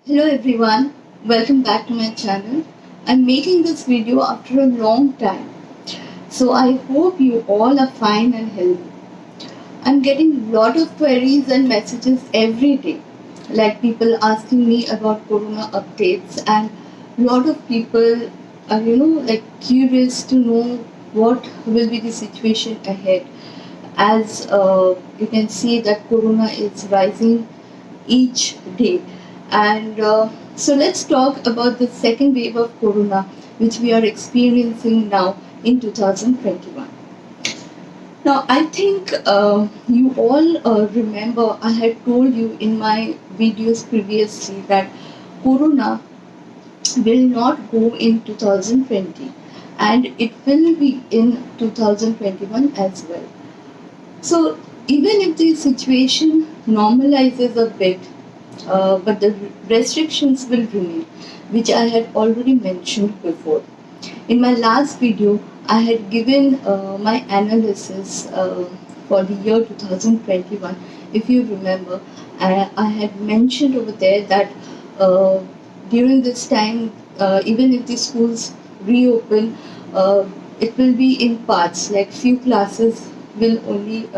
Hello everyone, welcome back to my channel. I'm making this video after a long time, so I hope you all are fine and healthy. I'm getting a lot of queries and messages every day, like people asking me about corona updates, and a lot of people are curious to know what will be the situation ahead. As you can see that corona is rising each day. And so let's talk about the second wave of corona, which we are experiencing now in 2021. Now, I think you all remember I had told you in my videos previously that corona will not go in 2020 and it will be in 2021 as well. So, even if the situation normalizes a bit, but the restrictions will remain, which I had already mentioned before. In my last video, I had given my analysis for the year 2021. If you remember, I had mentioned over there that uh, during this time, even if the schools reopen, it will be in parts, like few classes will only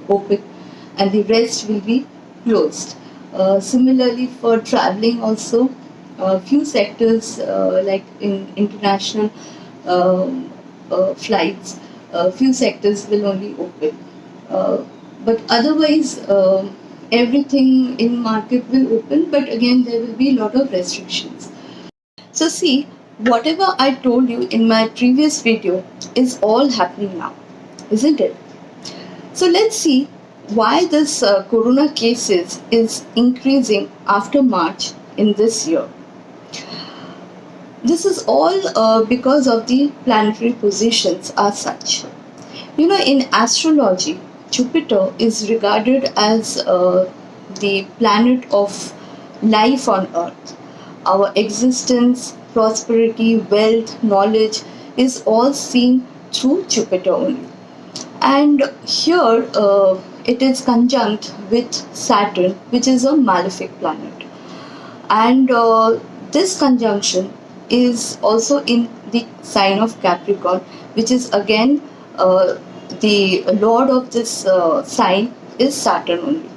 open and the rest will be closed. Similarly, for traveling also, few sectors like in international flights, few sectors will only open. Uh, but otherwise, everything in market will open. But again, there will be a lot of restrictions. So see, whatever I told you in my previous video is all happening now, isn't it? So let's see why this corona cases is increasing after March in this year. This is all because of the planetary positions as such. You know, in astrology, Jupiter is regarded as the planet of life on Earth. Our existence, prosperity, wealth, knowledge is all seen through Jupiter only. And here it is conjunct with Saturn, which is a malefic planet. And this conjunction is also in the sign of Capricorn, which is again the lord of this sign is Saturn only.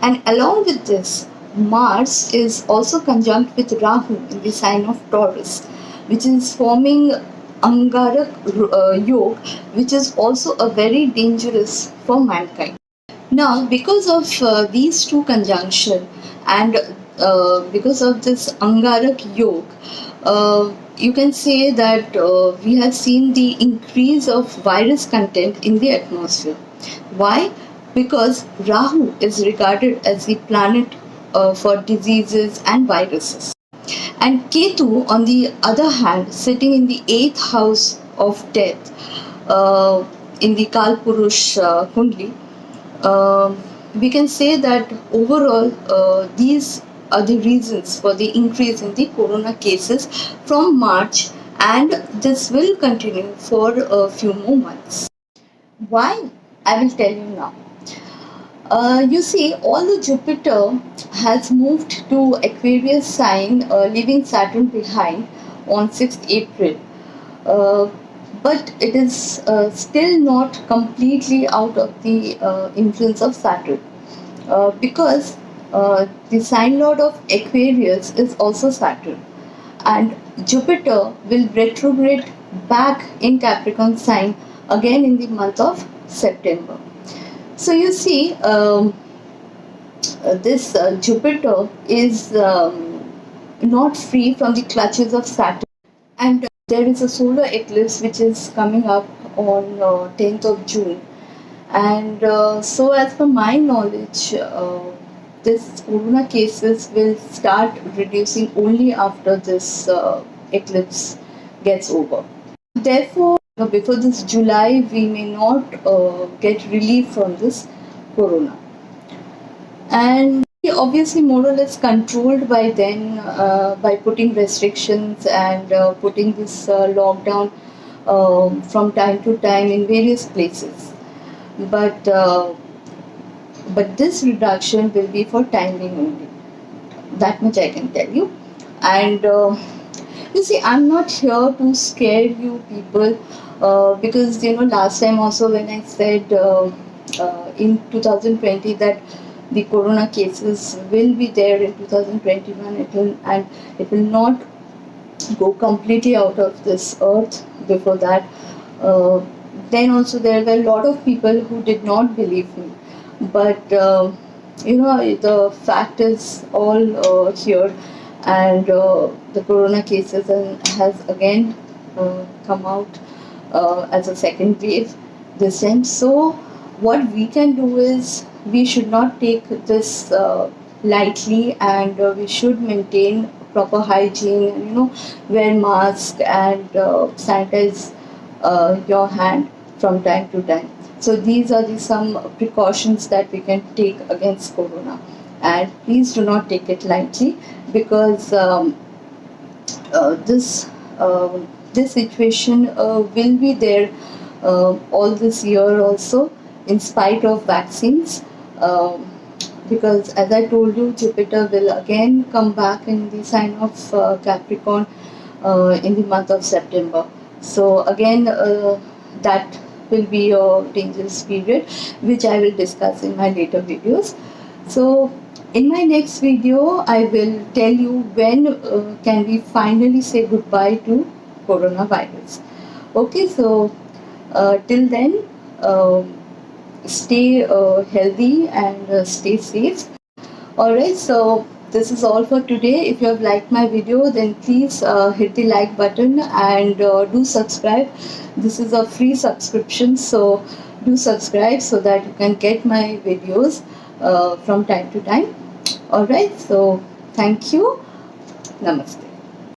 And along with this, Mars is also conjunct with Rahu in the sign of Taurus, which is forming Angarak yoga, which is also a very dangerous for mankind. Now, because of these two conjunction and because of this Angarak yoga, you can say that we have seen the increase of virus content in the atmosphere. Why? Because Rahu is regarded as the planet for diseases and viruses. And Ketu, on the other hand, sitting in the 8th house of death in the Kalpurush Kundli, we can say that overall these are the reasons for the increase in the corona cases from March, and this will continue for a few more months. Why? I will tell you now. You see, although Jupiter has moved to Aquarius sign, leaving Saturn behind on 6th April, uh, but it is still not completely out of the influence of Saturn, because the sign lord of Aquarius is also Saturn, and Jupiter will retrograde back in Capricorn sign again in the month of September. So you see, this Jupiter is not free from the clutches of Saturn, and there is a solar eclipse which is coming up on 10th of June. And so, as per my knowledge, this corona cases will start reducing only after this eclipse gets over. Therefore, before this July, we may not get relief from this corona. And obviously, more or less controlled by then by putting restrictions and putting this lockdown from time to time in various places. But but this reduction will be for time being only. That much I can tell you. And you see, I'm not here to scare you people, because last time also when I said in 2020 that the corona cases will be there in 2021, it will not go completely out of this earth before that. Uh, then also there were a lot of people who did not believe me, but the fact is all here, and the corona cases has again come out as a second wave this time. So what we can do is we should not take this lightly, and we should maintain proper hygiene, and wear mask and sanitize your hand from time to time. So these are some precautions that we can take against corona, and please do not take it lightly, because this this situation will be there all this year also, in spite of vaccines. Because as I told you, Jupiter will again come back in the sign of Capricorn in the month of September. So again, that will be a dangerous period, which I will discuss in my later videos. So in my next video, I will tell you when can we finally say goodbye to coronavirus. Okay, so till then, stay healthy and stay safe. Alright, so this is all for today. If you have liked my video, then please hit the like button, and do subscribe. This is a free subscription, so do subscribe so that you can get my videos from time to time. Alright, so thank you. Namaste.